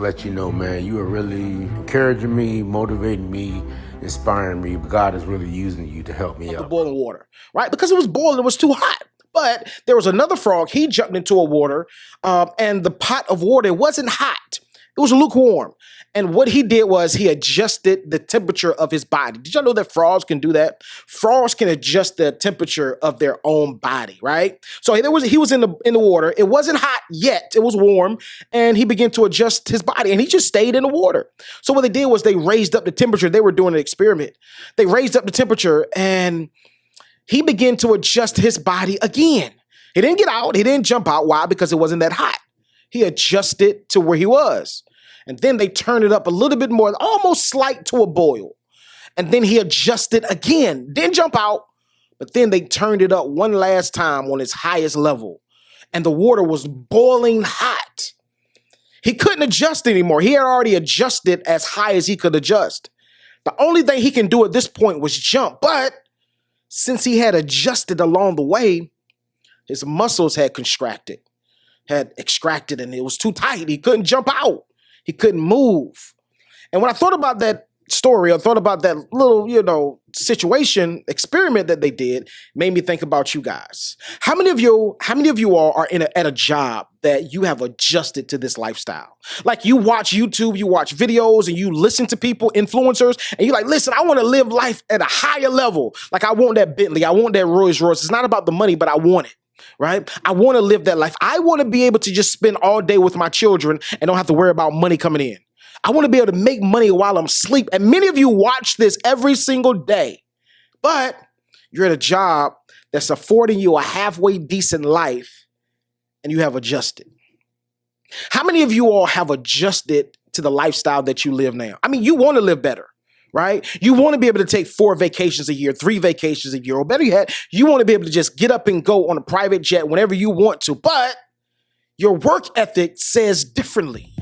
Let you know, man, you are really encouraging me, motivating me, inspiring me. God is really using you to help me The out. boiling water, right? Because it was boiling, it was too hot. But there was another frog. He jumped into a water, and the pot of water wasn't hot. It was lukewarm. And what he did was he adjusted the temperature of his body. Did y'all know that frogs can do that? Frogs can adjust the temperature of their own body, right? So he was in the water. It wasn't hot yet. It was warm, and he began to adjust his body, and he just stayed in the water. So what they did was they raised up the temperature. They were doing an experiment. They raised up the temperature, and he began to adjust his body again. He didn't get out. He didn't jump out. Why? Because it wasn't that hot. He adjusted to where he was. And then they turned it up a little bit more, almost slight to a boil. And then he adjusted again. Didn't jump out, but then they turned it up one last time on its highest level. And the water was boiling hot. He couldn't adjust anymore. He had already adjusted as high as he could adjust. The only thing he can do at this point was jump. But since he had adjusted along the way, his muscles had extracted, and it was too tight. He couldn't jump out. He couldn't move. And when I thought about that story, I thought about that little, situation experiment that they did, made me think about you guys. How many of you all are at a job that you have adjusted to this lifestyle? Like you watch YouTube, you watch videos, and you listen to people, influencers, and you're like, listen, I want to live life at a higher level. Like I want that Bentley, I want that Rolls Royce. It's not about the money, but I want it. Right? I want to live that life. I want to be able to just spend all day with my children and don't have to worry about money coming in. I want to be able to make money while I'm asleep. And many of you watch this every single day, but you're at a job that's affording you a halfway decent life and you have adjusted. How many of you all have adjusted to the lifestyle that you live now? I mean, you want to live better. Right? You want to be able to take 4 vacations a year, 3 vacations a year, or better yet, you want to be able to just get up and go on a private jet whenever you want to, but your work ethic says differently.